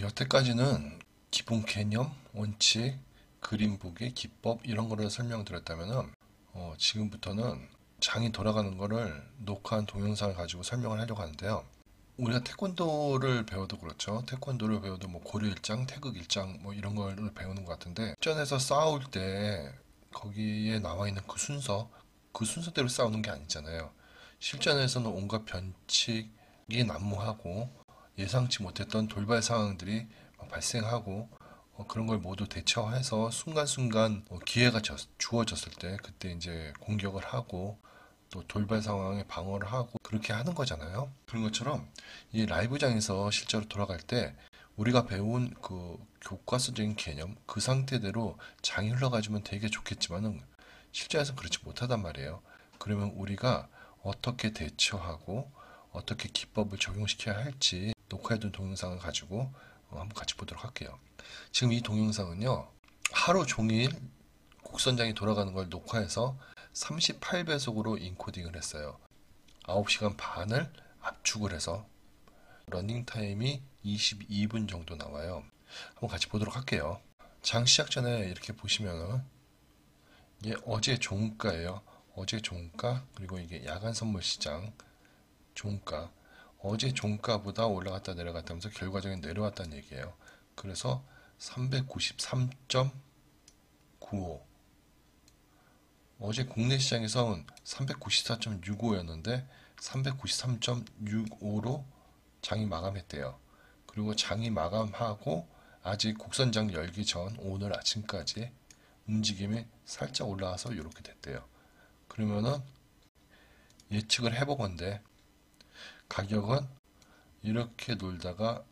여태까지는 기본 개념, 원칙, 그림 보기, 기법 이런 거를 설명드렸다면은 지금부터는 장이 돌아가는 거를 녹화한 동영상을 가지고 설명을 하려고 하는데요. 우리가 태권도를 배워도 그렇죠. 태권도를 배워도 뭐 고려일장, 태극일장 뭐 이런 걸 배우는 것 같은데 실전에서 싸울 때 거기에 나와 있는 그 순서대로 싸우는 게 아니잖아요. 실전에서는 온갖 변칙이 난무하고 예상치 못했던 돌발 상황들이 발생하고 그런 걸 모두 대처해서 순간순간 기회가 주어졌을 때 그때 이제 공격을 하고 또 돌발 상황에 방어를 하고 그렇게 하는 거잖아요. 그런 것처럼 이 라이브장에서 실제로 돌아갈 때 우리가 배운 그 교과서적인 개념 그 상태대로 장이 흘러가주면 되게 좋겠지만은 실제에서 그렇지 못하단 말이에요. 그러면 우리가 어떻게 대처하고 어떻게 기법을 적용시켜야 할지 녹화해둔 동영상을 가지고 한번 같이 보도록 할게요. 지금 이 동영상은요, 하루 종일 곡선장이 돌아가는 걸 녹화해서 38배속으로 인코딩을 했어요. 9시간 반을 압축을 해서 러닝타임이 22분 정도 나와요. 한번 같이 보도록 할게요. 장 시작 전에 이렇게 보시면은 이게 어제 종가예요. 어제 종가 그리고 이게 야간 선물 시장 종가 어제 종가보다 올라갔다 내려갔다 하면서 결과적인 내려왔다는 얘기예요. 그래서 393.95 어제 국내 시장에서는 394.65였는데 393.65로 장이 마감했대요. 그리고 장이 마감하고 아직 곡선장 열기 전 오늘 아침까지 움직임이 살짝 올라와서 이렇게 됐대요. 그러면은 예측을 해보건데 가격은 이렇게 놀다가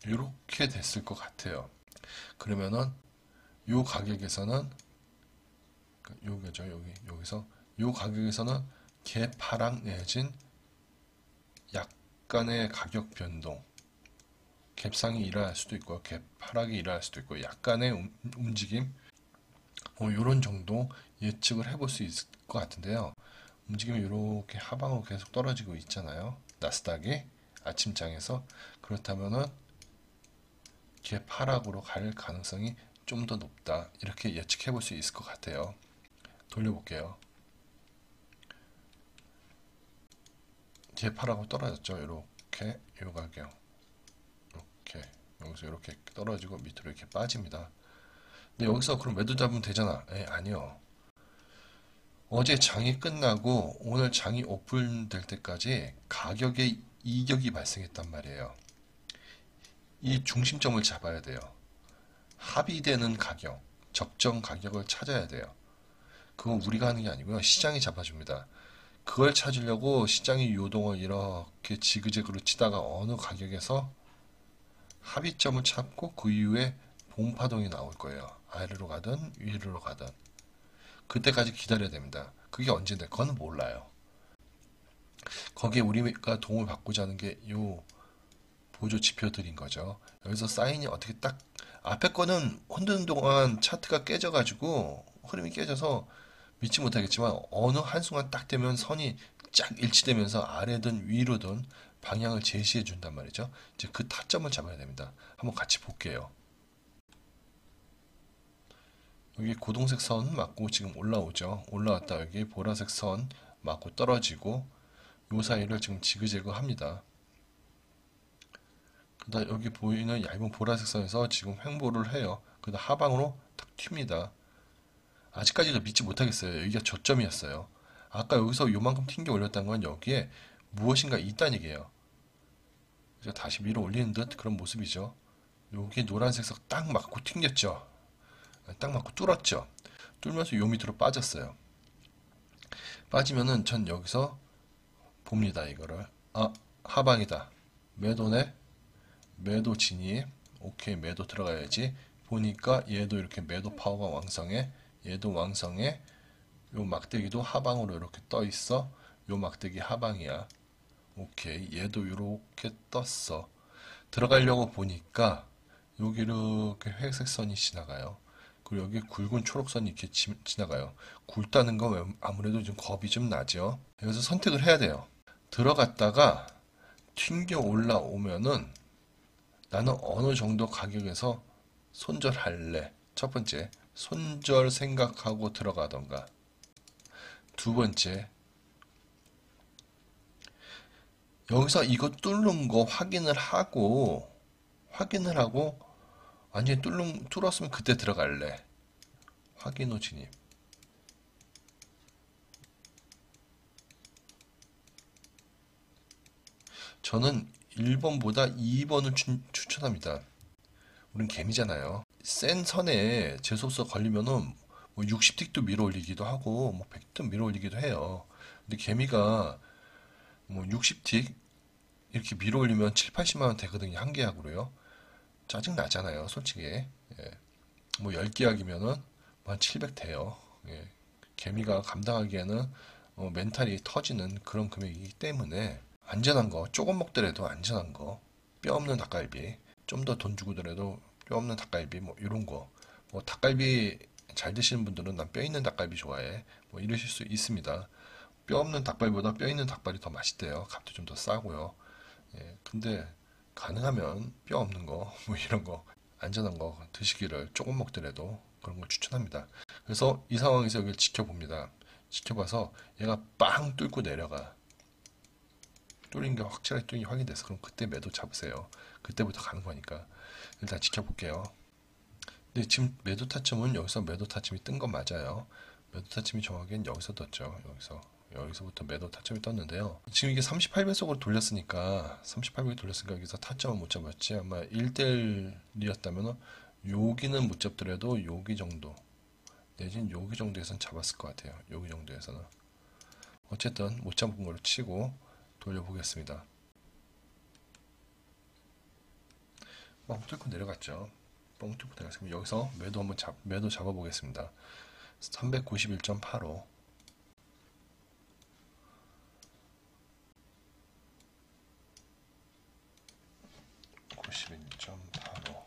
이렇게 됐을 것 같아요. 그러면은 요 가격에서는 여기죠. 여기서 요 가격에서는 개파락 내진 약간의 가격 변동 갭상이 일어날 수도 있고 개파락이 일어날 수도 있고 약간의 움직임 요런 정도 예측을 해볼 수 있을 것 같은데요. 움직임이 이렇게 하방으로 계속 떨어지고 있잖아요. 나스닥이 아침장에서 그렇다면은 개파락으로 갈 가능성이 좀 더 높다. 이렇게 예측해 볼 수 있을 것 같아요. 돌려볼게요. 개파락으로 떨어졌죠. 이렇게 요 가격 이렇게 여기서 이렇게 떨어지고 밑으로 이렇게 빠집니다. 근데 여기서 그럼 매도 잡으면 되잖아. 아니요. 어제 장이 끝나고 오늘 장이 오픈될 때까지 가격에 이격이 발생했단 말이에요. 이 중심점을 잡아야 돼요. 합의되는 가격, 적정 가격을 찾아야 돼요. 그건 우리가 하는 게 아니고요. 시장이 잡아줍니다. 그걸 찾으려고 시장이 요동을 이렇게 지그재그로 치다가 어느 가격에서 합의점을 찾고 그 이후에 봉파동이 나올 거예요. 아래로 가든 위로 가든. 그때까지 기다려야 됩니다. 그게 언제인데 그건 몰라요. 거기에 우리가 도움을 받고자 하는 게 요 보조 지표들인 거죠. 여기서 사인이 어떻게 딱 앞에 거는 흔드는 동안 차트가 깨져가지고 흐름이 깨져서 믿지 못하겠지만 어느 한순간 딱 되면 선이 쫙 일치되면서 아래든 위로든 방향을 제시해 준단 말이죠. 이제 그 타점을 잡아야 됩니다. 한번 같이 볼게요. 여기 고동색 선 맞고 지금 올라오죠. 올라왔다 여기 보라색 선 맞고 떨어지고 요 사이를 지금 지그재그 합니다. 그다음 여기 보이는 얇은 보라색 선에서 지금 횡보를 해요. 그다음 하방으로 탁 튑니다. 아직까지도 믿지 못하겠어요. 여기가 저점이었어요. 아까 여기서 요만큼 튕겨 올렸다는 건 여기에 무엇인가 있다는 얘기예요. 그래서 다시 밀어 올리는 듯 그런 모습이죠. 여기 노란색 선 딱 맞고 튕겼죠. 딱 맞고 뚫었죠. 뚫면서 요 밑으로 빠졌어요. 빠지면은 전 여기서 봅니다. 이거를 하방이다. 매도네. 매도 진입. 오케이 매도 들어가야지. 보니까 얘도 이렇게 매도 파워가 왕성해. 얘도 왕성해. 요 막대기도 하방으로 이렇게 떠 있어. 요 막대기 하방이야. 오케이 얘도 이렇게 떴어. 들어가려고 보니까 여기 이렇게 회색 선이 지나가요. 그리고 여기 굵은 초록선이 이렇게 지나가요. 굵다는 건 아무래도 좀 겁이 좀 나죠. 여기서 선택을 해야 돼요. 들어갔다가 튕겨 올라오면은 나는 어느 정도 가격에서 손절할래. 첫 번째, 손절 생각하고 들어가던가. 두 번째, 여기서 이거 뚫는 거 확인을 하고 완전히 뚫었으면 그때 들어갈래. 확인 후 진입. 저는 1번보다 2번을 추천합니다. 우린 개미잖아요. 센 선에 재수없어 걸리면은 뭐 60틱도 밀어 올리기도 하고 뭐 100틱도 밀어 올리기도 해요. 근데 개미가 뭐 60틱 이렇게 밀어 올리면 7, 80만 원 되거든요. 한 계약으로요. 짜증 나잖아요. 솔직히. 예. 뭐 10계약이면은 한 700 돼요. 예. 개미가 감당하기에는 멘탈이 터지는 그런 금액이기 때문에 안전한 거, 조금 먹더라도 안전한 거, 뼈 없는 닭갈비, 좀 더 돈 주고더라도 뼈 없는 닭갈비, 뭐 이런 거. 뭐 닭갈비 잘 드시는 분들은 난 뼈 있는 닭갈비 좋아해. 뭐 이러실 수 있습니다. 뼈 없는 닭발보다 뼈 있는 닭발이 더 맛있대요. 값도 좀 더 싸고요. 예, 근데 가능하면 뼈 없는 거, 뭐 이런 거, 안전한 거 드시기를 조금 먹더라도 그런 걸 추천합니다. 그래서 이 상황에서 여기를 지켜봅니다. 지켜봐서 얘가 빵 뚫고 내려가. 뚫린 게 확실하게 뚫린 게 확인돼서 그럼 그때 매도 잡으세요. 그때부터 가는 거니까. 일단 지켜볼게요. 근데 지금 매도 타점은 여기서 매도 타점이 뜬 건 맞아요. 매도 타점이 정확히는 여기서 떴죠. 여기서부터 매도 타점이 떴는데요. 지금 이게 38배속으로 돌렸으니까 38배속으로 돌렸으니까 여기서 타점은 못 잡았지. 아마 1대1이었다면 여기는 못 잡더라도 여기 정도 내지는 여기 정도에선 잡았을 것 같아요. 여기 정도에서는. 어쨌든 못 잡은 걸로 치고 돌려보겠습니다. 뻥 뚫고 내려갔죠. 뻥 뚫고 내려갔으면 여기서 매도 잡아보겠습니다. 391.85 91.85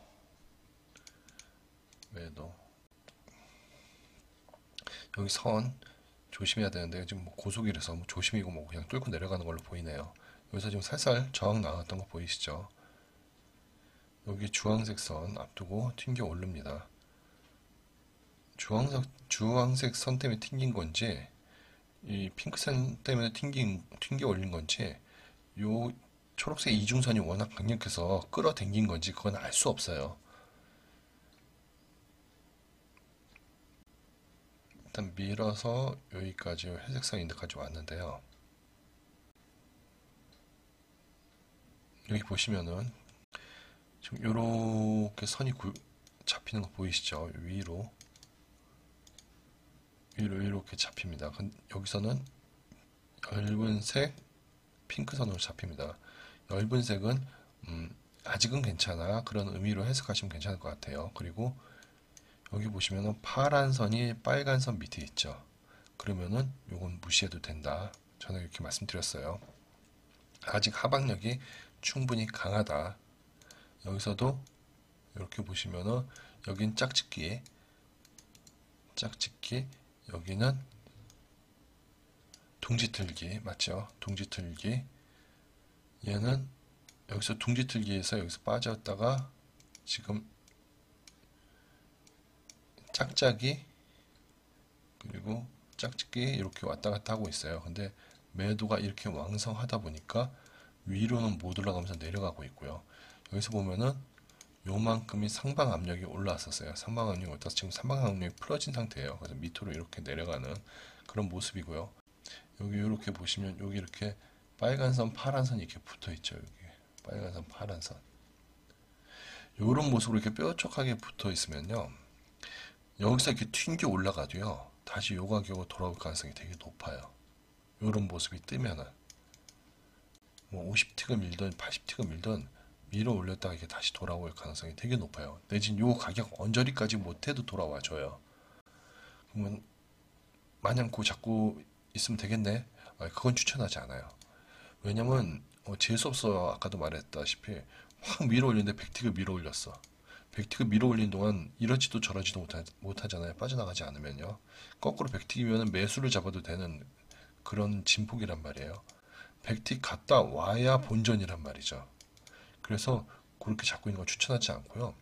매도. 여기 선 조심해야 되는데 지금 뭐 고속이라서 뭐 조심이고 뭐 그냥 뚫고 내려가는 걸로 보이네요. 여기서 지금 살살 저항 나왔던 거 보이시죠? 여기 주황색 선 앞두고 튕겨 오릅니다. 주황색 선 때문에 튕긴 건지 이 핑크선 때문에 튕겨 올린 건지 요 초록색 이중선이 워낙 강력해서 끌어당긴 건지 그건 알 수 없어요. 일단 밀어서 여기까지 회색선 인데까지 왔는데요. 여기 보시면은 지금 이렇게 선이 잡히는 거 보이시죠? 위로 이렇게 잡힙니다. 여기서는 엷은 색 핑크 선으로 잡힙니다. 엷은 색은 아직은 괜찮아 그런 의미로 해석하시면 괜찮을 것 같아요. 그리고 여기 보시면은 파란 선이 빨간 선 밑에 있죠. 그러면은 요건 무시해도 된다. 저는 이렇게 말씀드렸어요. 아직 하방력이 충분히 강하다. 여기서도 이렇게 보시면은 여긴 짝짓기, 여기는 둥지틀기 맞죠? 둥지틀기. 얘는 여기서 둥지틀기에서 여기서 빠졌다가 지금 짝짝이 그리고 짝짓기 이렇게 왔다 갔다 하고 있어요. 근데 매도가 이렇게 왕성하다 보니까 위로는 못 올라가면서 내려가고 있고요. 여기서 보면은 요만큼이 상방 압력이 올라왔었어요. 상방 압력이 올라서 지금 상방 압력이 풀어진 상태예요. 그래서 밑으로 이렇게 내려가는 그런 모습이고요. 여기 이렇게 보시면 여기 이렇게 빨간 선, 파란 선이 이렇게 붙어 있죠. 여기 빨간 선, 파란 선. 이런 모습으로 이렇게 뾰족하게 붙어 있으면요. 여기서 이렇게 튕겨 올라가도요. 다시 요 가격으로 돌아올 가능성이 되게 높아요. 이런 모습이 뜨면은 뭐 50틱을 밀든 80틱을 밀든 밀어 올렸다가 이게 다시 돌아올 가능성이 되게 높아요. 내진 요 가격 언저리까지 못해도 돌아와 줘요. 그러면 마냥 그 잡고 있으면 되겠네? 그건 추천하지 않아요. 왜냐면 재수없어 아까도 말했다시피 확 밀어 올리는데 100틱을 밀어 올렸어. 100틱을 밀어 올린 동안 이러지도 저러지도 못하잖아요. 빠져나가지 않으면요. 거꾸로 100틱이면 매수를 잡아도 되는 그런 진폭이란 말이에요. 100틱 갔다 와야 본전이란 말이죠. 그래서 그렇게 잡고 있는 걸 추천하지 않고요.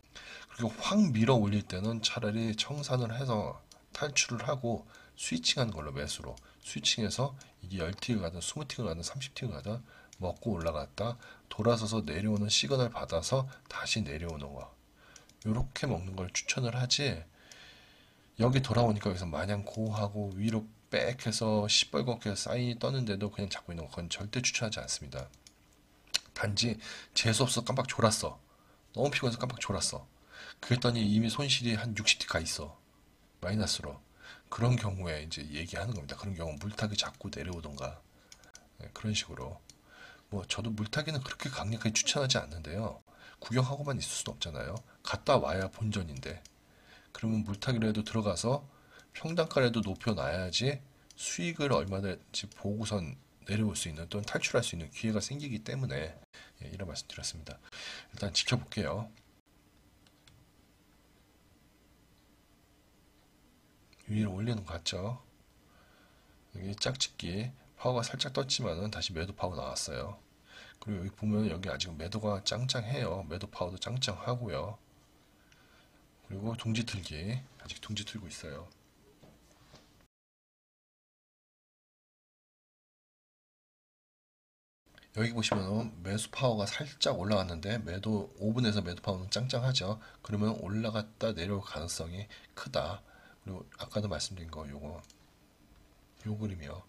그리고 확 밀어 올릴 때는 차라리 청산을 해서 탈출을 하고 스위칭하는 걸로 매수로 스위칭해서 이게 10틱을 가든 20틱을 가든 30틱을 가든 먹고 올라갔다 돌아서서 내려오는 시그널 받아서 다시 내려오는 거 이렇게 먹는 걸 추천을 하지 여기 돌아오니까 여기서 마냥 고하고 위로 빽 해서 시뻘겋게 사인이 떴는데도 그냥 잡고 있는 건 절대 추천하지 않습니다. 단지 재수없어 깜빡 졸았어. 너무 피곤해서 깜빡 졸았어. 그랬더니 이미 손실이 한 60티 가 있어. 마이너스로. 그런 경우에 이제 얘기하는 겁니다. 그런 경우 물타기 잡고 내려오던가. 네, 그런 식으로. 뭐 저도 물타기는 그렇게 강력하게 추천하지 않는데요. 구경하고만 있을 수는 없잖아요. 갔다 와야 본전인데. 그러면 물타기라도 들어가서 평단가라도 높여놔야지 수익을 얼마든지 보고선 내려올 수 있는 또는 탈출할 수 있는 기회가 생기기 때문에 예, 이런 말씀 드렸습니다. 일단 지켜볼게요. 위로 올리는 거 같죠? 여기 짝짓기 파워가 살짝 떴지만은 다시 매도 파워 나왔어요. 그리고 여기 보면 여기 아직 매도가 짱짱해요. 매도 파워도 짱짱하고요. 그리고 둥지 틀기 아직 둥지 틀고 있어요. 여기 보시면 매수 파워가 살짝 올라갔는데 매도 5분에서 매도 파워는 짱짱하죠. 그러면 올라갔다 내려올 가능성이 크다. 그리고 아까도 말씀드린 거 요거 요 그림이요.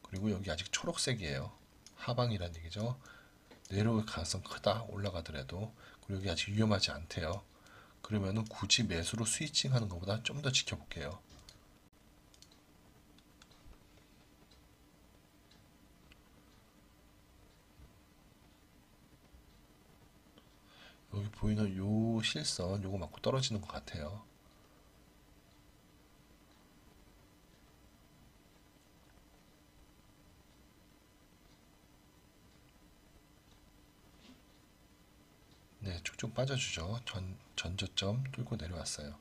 그리고 여기 아직 초록색이에요. 하방이란 얘기죠. 내려올 가능성 크다. 올라가더라도. 그리고 여기 아직 위험하지 않대요. 그러면은 굳이 매수로 스위칭 하는 것보다 좀 더 지켜볼게요. 여기 보이는 요 실선 요거 맞고 떨어지는 것 같아요. 네, 쭉쭉 빠져주죠. 전저점 뚫고 내려왔어요.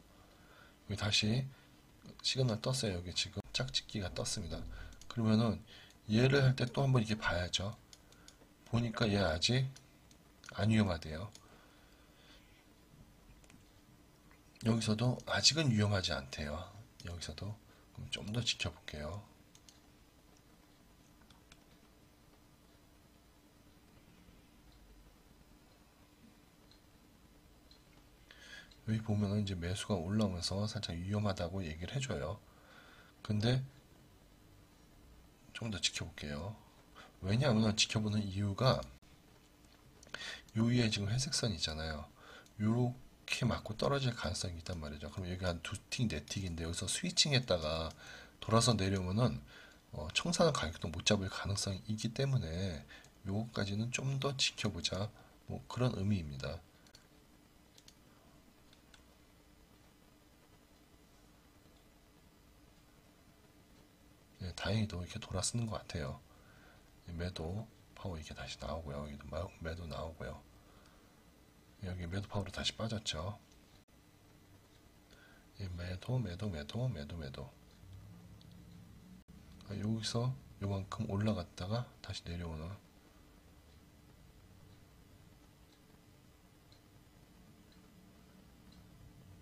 여기 다시 시그널 떴어요. 여기 지금 짝짓기가 떴습니다. 그러면은 얘를 할 때 또 한번 이렇게 봐야죠. 보니까 얘 아직 안 위험하대요. 여기서도 아직은 위험하지 않대요. 여기서도 그럼 좀 더 지켜볼게요. 여기 보면은 이제 매수가 올라오면서 살짝 위험하다고 얘기를 해줘요. 근데 좀 더 지켜볼게요. 왜냐하면 지켜보는 이유가 요 위에 지금 회색선 있잖아요. 요렇게 맞고 떨어질 가능성이 있단 말이죠. 그럼 여기 한 두 틱, 네 틱인데 여기서 스위칭 했다가 돌아서 내려오면은 청산한 가격도 못 잡을 가능성이 있기 때문에 요거까지는 좀 더 지켜보자. 뭐 그런 의미입니다. 예, 다행히도 이렇게 돌아서는 것 같아요. 매도 파워 이렇게 다시 나오고요. 여기도 매도 나오고요. 여기 매도 파워로 다시 빠졌죠. 매도. 여기서 요만큼 올라갔다가 다시 내려오는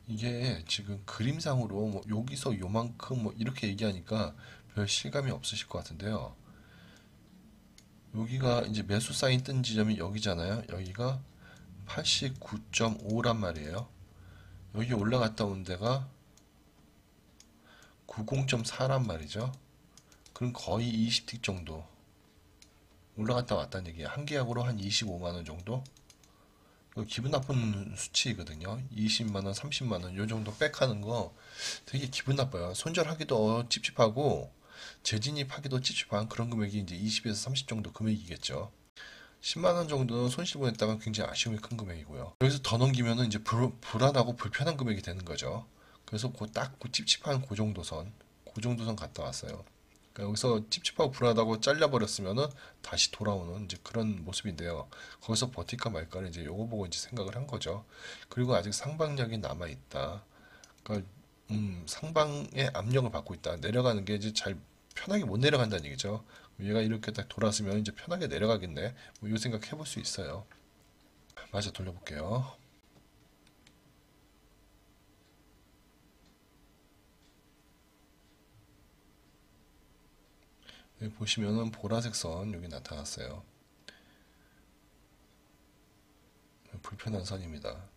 이게 지금 그림상으로 뭐 여기서 요만큼 뭐 이렇게 얘기하니까 별 실감이 없으실 것 같은데요. 여기가 이제 매수 사인 뜬 지점이 여기잖아요. 여기가 89.5란 말이에요. 여기 올라갔다 온 데가 90.4란 말이죠. 그럼 거의 20틱 정도 올라갔다 왔다는 얘기예요. 한 계약으로 한 25만원 정도? 이거 기분 나쁜 수치거든요. 20만원, 30만원 요 정도 백하는 거 되게 기분 나빠요. 손절하기도 찝찝하고 재진입하기도 찝찝한 그런 금액이 이제 20에서 30 정도 금액이겠죠. 10만원 정도는 손실 보냈다가 굉장히 아쉬움이 큰 금액이고요. 여기서 더 넘기면은 이제 불안하고 불편한 금액이 되는 거죠. 그래서 그 찝찝한 그 정도 선 갔다 왔어요. 그러니까 여기서 찝찝하고 불안하다고 잘려버렸으면은 다시 돌아오는 이제 그런 모습인데요. 거기서 버틸까 말까를 이제 요거 보고 이제 생각을 한 거죠. 그리고 아직 상방력이 남아 있다. 그러니까 상방의 압력을 받고 있다. 내려가는 게 이제 잘 편하게 못 내려간다는 얘기죠. 얘가 이렇게 딱 돌았으면 이제 편하게 내려가겠네. 뭐 이 생각 해볼 수 있어요. 마저 돌려볼게요. 여기 보시면은 보라색 선 여기 나타났어요. 불편한 선입니다.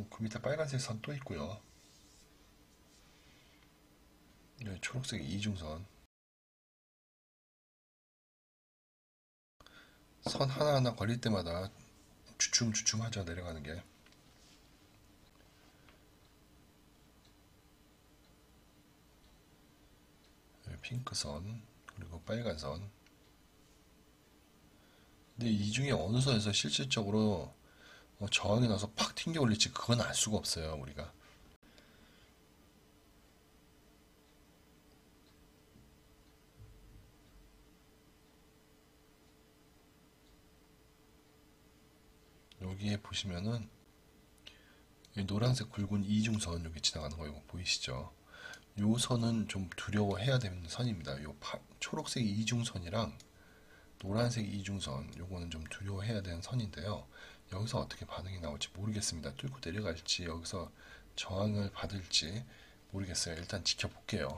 그 밑에 빨간색 선 또 있고요. 여기 초록색 이중선. 선 하나하나 걸릴 때마다 주춤주춤 하죠, 내려가는 게. 여기 핑크 선, 그리고 빨간 선. 근데 이 중에 어느 선에서 실질적으로 저항이 나서 팍 튕겨 올릴지 그건 알 수가 없어요, 우리가. 여기에 보시면은 이 노란색 굵은 이중선 여기 지나가는 거 이거 보이시죠? 요 선은 좀 두려워해야 되는 선입니다. 초록색 이중선이랑 노란색 이중선 요거는 좀 두려워해야 되는 선인데요. 여기서 어떻게 반응이 나올지 모르겠습니다. 뚫고 내려갈지 여기서 저항을 받을지 모르겠어요. 일단 지켜볼게요.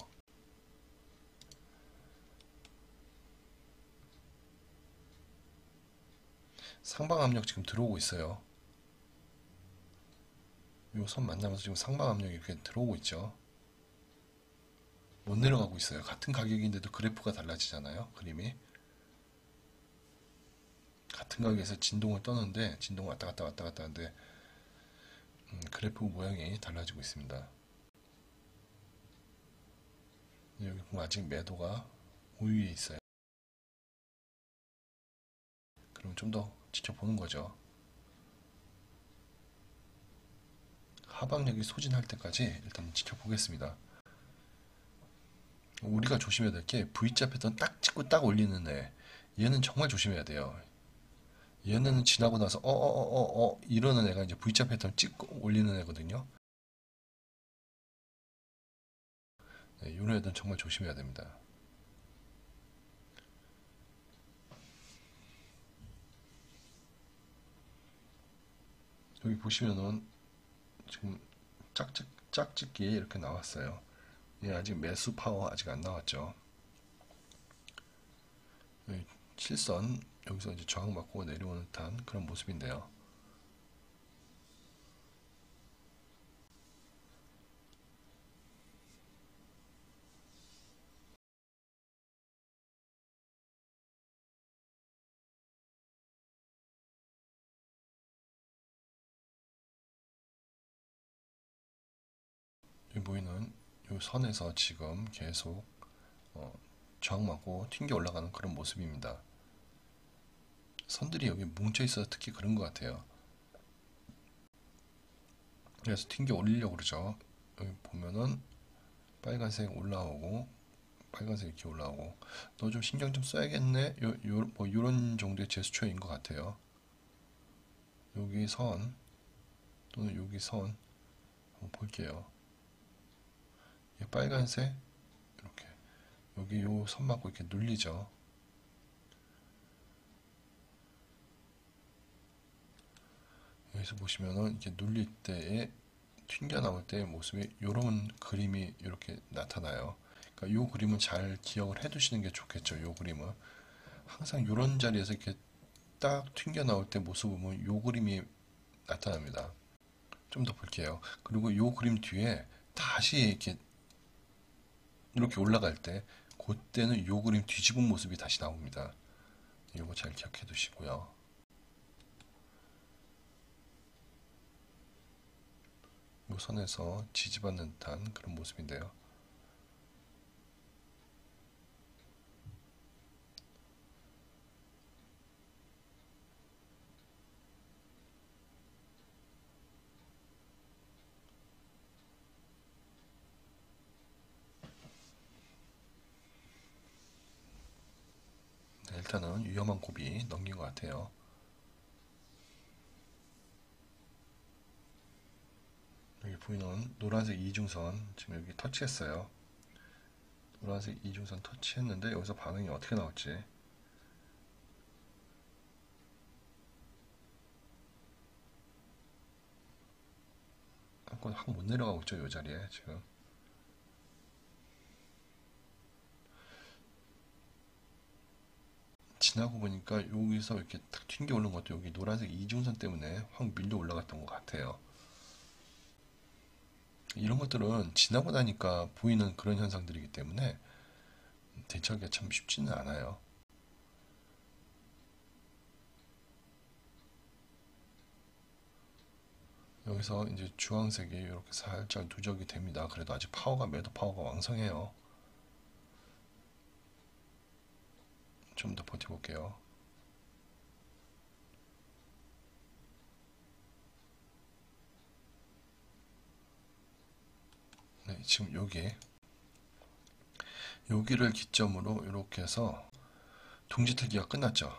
상방 압력 지금 들어오고 있어요. 요 선 만나면서 지금 상방 압력이 이렇게 들어오고 있죠. 못 내려가고 있어요. 같은 가격인데도 그래프가 달라지잖아요. 그림이. 같은 가격에서 진동을 떠는데 진동 왔다 갔다 왔다 갔다 하는데 그래프 모양이 달라지고 있습니다. 여기 보면 아직 매도가 우위에 있어요. 그럼 좀 더 지켜보는 거죠. 하방력이 소진할 때까지 일단 지켜보겠습니다. 우리가 조심해야 될 게 V자 패턴 딱 찍고 딱 올리는 애. 얘는 정말 조심해야 돼요. 얘는 지나고 나서 이러는 애가 이제 V자 패턴 찍고 올리는 애거든요. 네, 이런 애들은 정말 조심해야 됩니다. 여기 보시면은 지금 짝짓기 이렇게 나왔어요. 얘 아직 매수 파워 아직 안 나왔죠. 여기 7선 여기서 이제 저항받고 내려오는 듯한 그런 모습인데요. 여기 보이는 이 선에서 지금 계속 어, 저항받고 튕겨 올라가는 그런 모습입니다. 선들이 여기 뭉쳐 있어서 특히 그런 것 같아요. 그래서 튕겨 올리려고 그러죠. 여기 보면은 빨간색 올라오고 빨간색 이렇게 올라오고 너 좀 신경 좀 써야겠네. 뭐 요런 정도의 제스처인 것 같아요. 여기 선 또는 여기 선 한번 볼게요. 빨간색 이렇게 여기 요 선 맞고 이렇게 눌리죠. 여기서 보시면은 이렇게 눌릴 때에 튕겨 나올 때의 모습이 이런 그림이 이렇게 나타나요. 그러니까 이 그림은 잘 기억을 해두시는 게 좋겠죠. 이 그림은 항상 이런 자리에서 이렇게 딱 튕겨 나올 때 모습을 보면 이 그림이 나타납니다. 좀 더 볼게요. 그리고 이 그림 뒤에 다시 이렇게 올라갈 때 그때는 이 그림 뒤집은 모습이 다시 나옵니다. 이거 잘 기억해 두시고요. 이 선에서 지지받는 듯한 그런 모습인데요. 네, 일단은 위험한 고비 넘긴 것 같아요. 여기 보이는 노란색 이중선 지금 여기 터치했어요. 노란색 이중선 터치했는데 여기서 반응이 어떻게 나올지. 한건 확 못 내려가고 있죠, 이 자리에 지금. 지나고 보니까 여기서 이렇게 탁 튕겨 오는 것도 여기 노란색 이중선 때문에 확 밀려 올라갔던 것 같아요. 이런 것들은 지나고 나니까 보이는 그런 현상들이기 때문에 대처하기가 참 쉽지는 않아요. 여기서 이제 주황색이 이렇게 살짝 누적이 됩니다. 그래도 아직 파워가, 매도 파워가 왕성해요. 좀 더 버텨볼게요. 네, 지금 여기를 기점으로 이렇게 해서 동지특기가 끝났죠.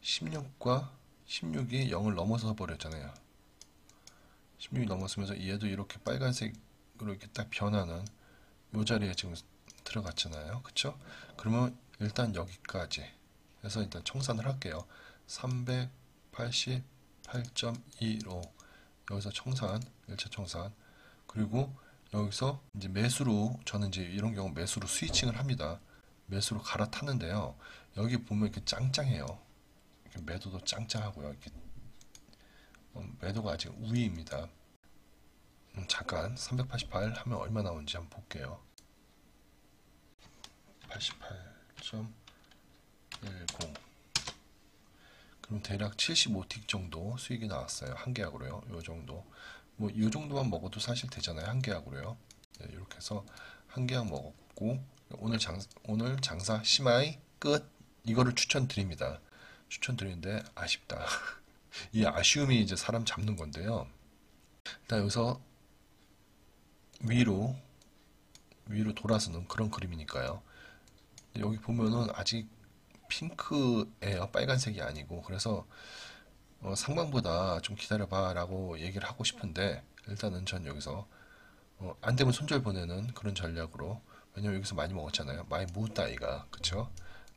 16과 16이 0을 넘어서 버렸잖아요. 16이 넘었으면서 얘도 이렇게 빨간색으로 이렇게 딱 변하는 이 자리에 지금 들어갔잖아요. 그쵸? 그러면 일단 여기까지 해서 일단 청산을 할게요. 388.2로 여기서 청산, 1차 청산. 그리고 여기서 이제 매수로, 저는 이제 이런 경우 매수로 스위칭을 합니다. 매수로 갈아타는데요. 여기 보면 이렇게 짱짱해요. 이렇게 매도도 짱짱하고요. 이렇게 매도가 아직 우위입니다. 잠깐 388 하면 얼마 나오는지 한번 볼게요. 88.10. 그럼 대략 75틱 정도 수익이 나왔어요. 한 계약으로요. 요 정도. 뭐 이 정도만 먹어도 사실 되잖아요. 한 계약으로요. 네, 이렇게 해서 한 계약 먹었고 오늘 장사 심하이 끝. 이거를 추천드립니다. 추천드리는데 아쉽다. 이 아쉬움이 이제 사람 잡는 건데요. 일단 여기서 위로 돌아서는 그런 그림이니까요. 여기 보면은 아직 핑크예요. 빨간색이 아니고. 그래서 상반보다 좀 기다려봐 라고 얘기를 하고 싶은데 일단은 전 여기서 안 되면 손절 보내는 그런 전략으로, 왜냐면 여기서 많이 먹었잖아요. 많이 모았다 아이가. 그쵸?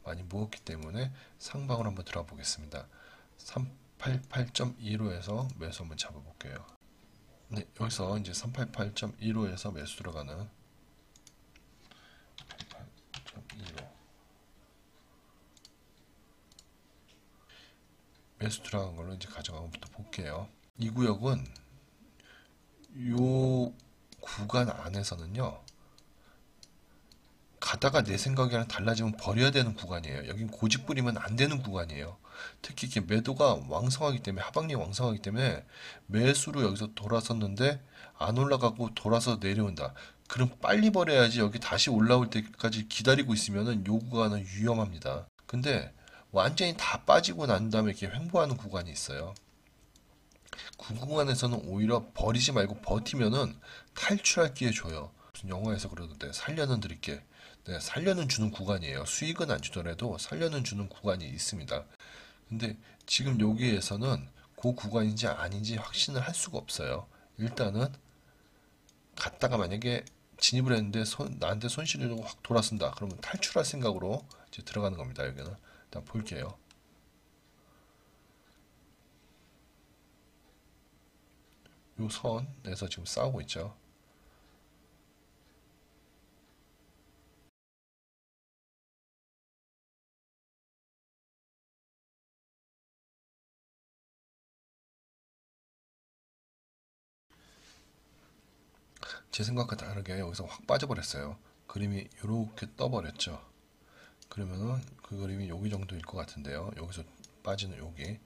많이 모았기 때문에 상방으로 한번 들어가 보겠습니다. 388.2로 해서 매수 한번 잡아볼게요. 네, 여기서 이제 388.2로 해서 매수 들어가는 88.2로 매수 들어간 걸로 이제 가져가고부터 볼게요. 이 구역은 요 구간 안에서는요, 가다가 내 생각이랑 달라지면 버려야 되는 구간이에요. 여긴 고집 부리면 안 되는 구간이에요. 특히 이렇게 매도가 왕성하기 때문에, 하방이 왕성하기 때문에 매수로 여기서 돌아섰는데 안 올라가고 돌아서 내려온다. 그럼 빨리 버려야지. 여기 다시 올라올 때까지 기다리고 있으면은 요 구간은 위험합니다. 근데 완전히 다 빠지고 난 다음에 이렇게 횡보하는 구간이 있어요. 그 구간에서는 오히려 버리지 말고 버티면은 탈출할 기회 줘요. 무슨 영화에서 그러던데 살려는 드릴게. 네, 살려는 주는 구간이에요. 수익은 안 주더라도 살려는 주는 구간이 있습니다. 근데 지금 여기에서는 그 구간인지 아닌지 확신을 할 수가 없어요. 일단은 갔다가 만약에 진입을 했는데 나한테 손실을 주고 확 돌아선다. 그러면 탈출할 생각으로 이제 들어가는 겁니다. 여기는 일단 볼게요. 요 선에서 지금 싸우고 있죠. 제 생각과 다르게 여기서 확 빠져버렸어요. 그림이 이렇게 떠버렸죠. 그러면은 그 그림이 여기 정도일 것 같은데요. 여기서 빠지는 여기,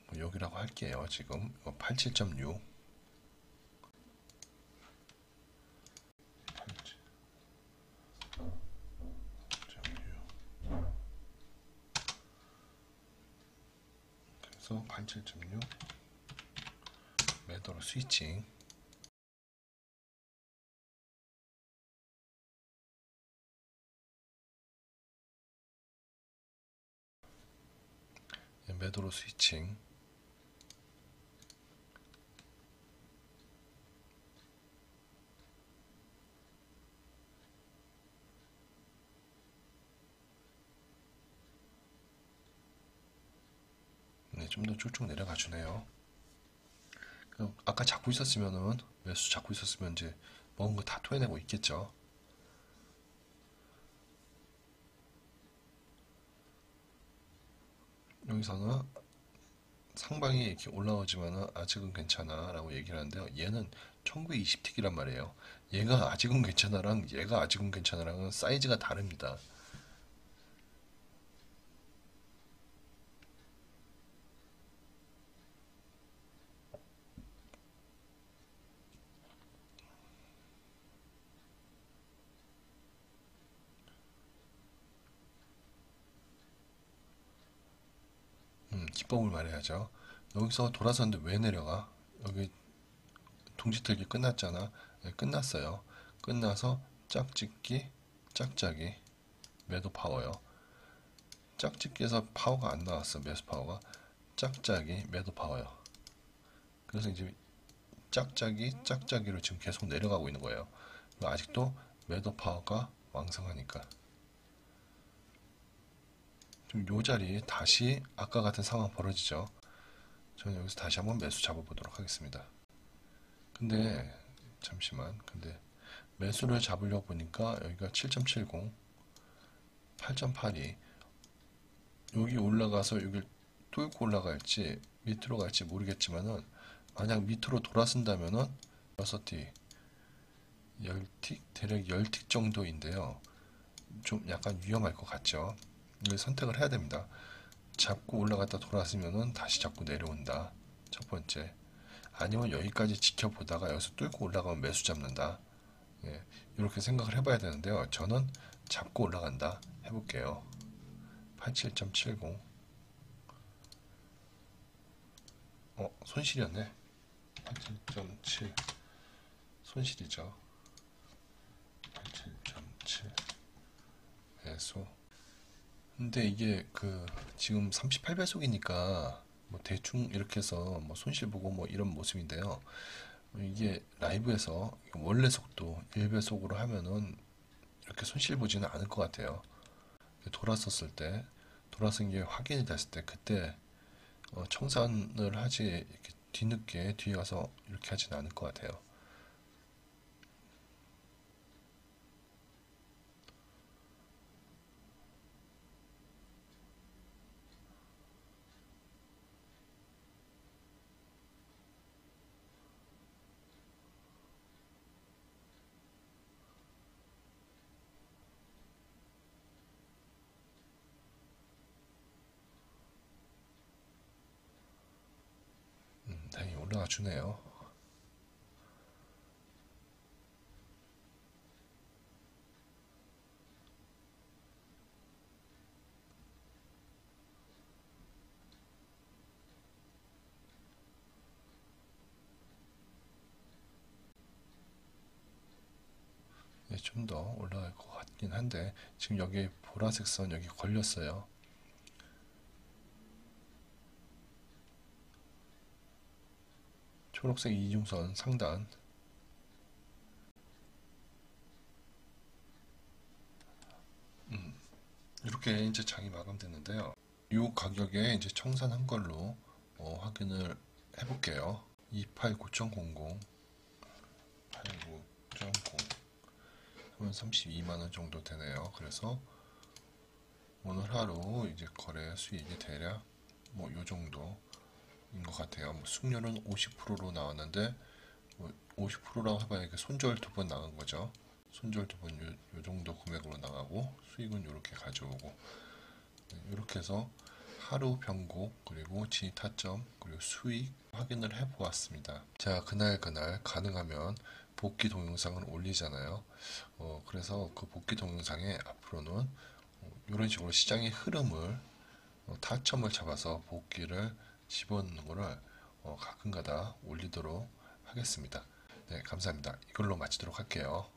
뭐 여기라고 할게요. 지금 87.6. 그래서 87.6 매도로 스위칭. 매도로 스위칭. 네, 좀 더 쭉쭉 내려가 주네요. 아까 잡고 있었으면은 매수 잡고 있었으면 이제 먹은 거 다 토해내고 있겠죠. 여기서는 상방이 이렇게 올라오지만은 아직은 괜찮아 라고 얘기를 하는데요. 얘는 1920틱이란 말이에요. 얘가 아직은 괜찮아랑 얘가 아직은 괜찮아랑은 사이즈가 다릅니다. 기법을 말해야죠. 여기서 돌아서는데 왜 내려가? 여기 둥지틀기 끝났잖아. 네, 끝났어요. 끝나서 짝짓기, 짝짝이, 매도 파워요. 짝짓기에서 파워가 안 나왔어. 매수 파워가. 짝짝이, 매도 파워요. 그래서 이제 짝짝이, 짝짝이로 지금 계속 내려가고 있는 거예요. 아직도 매도 파워가 왕성하니까. 지금 요 자리에 다시 아까 같은 상황 벌어지죠. 저는 여기서 다시 한번 매수 잡아보도록 하겠습니다. 근데 잠시만. 근데 매수를 잡으려고 보니까 여기가 7.70, 8.82 여기 올라가서 여기를 뚫고 올라갈지 밑으로 갈지 모르겠지만은 만약 밑으로 돌아선다면은 6티, 10틱, 대략 10틱 정도인데요. 좀 약간 위험할 것 같죠. 이걸 선택을 해야 됩니다. 잡고 올라갔다 돌아서면은 다시 잡고 내려온다. 첫 번째. 아니면 여기까지 지켜보다가 여기서 뚫고 올라가면 매수 잡는다. 예, 이렇게 생각을 해봐야 되는데요. 저는 잡고 올라간다. 해볼게요. 87.70. 손실이었네. 87.7. 손실이죠. 87.7. 매수. 근데 이게 지금 38배속이니까 뭐 대충 이렇게 해서 뭐 손실 보고 뭐 이런 모습인데요. 이게 라이브에서 원래 속도 1배속으로 하면은 이렇게 손실 보지는 않을 것 같아요. 돌았었을 때, 돌아선 게 확인이 됐을 때 그때 청산을 하지 이렇게 뒤늦게 뒤에 가서 이렇게 하지는 않을 것 같아요. 다행히 올라가 주네요. 좀 더 올라갈 것 같긴 한데 지금 여기 보라색 선 여기 걸렸어요. 초록색 이중선 상단 이렇게 이제 장이 마감됐는데요. 이 가격에 이제 청산한 걸로 확인을 해볼게요. 289.00, 89.0 하면 32만 원 정도 되네요. 그래서 오늘 하루 이제 거래 수익이 대략 뭐 요 정도인 것 같아요. 뭐 수익률은 50%로 나왔는데 뭐 50%라고 해봐야 손절 2번 나간 거죠. 손절 2번 요 정도 금액으로 나가고 수익은 이렇게 가져오고 이렇게 해서 하루 변곡 그리고 진입 타점 그리고 수익 확인을 해 보았습니다. 자, 그날 가능하면 복귀 동영상을 올리잖아요. 그래서 그 복귀 동영상에 앞으로는 이런 식으로 시장의 흐름을 타점을 잡아서 복귀를 집어넣는 거를 가끔가다 올리도록 하겠습니다. 네, 감사합니다. 이걸로 마치도록 할게요.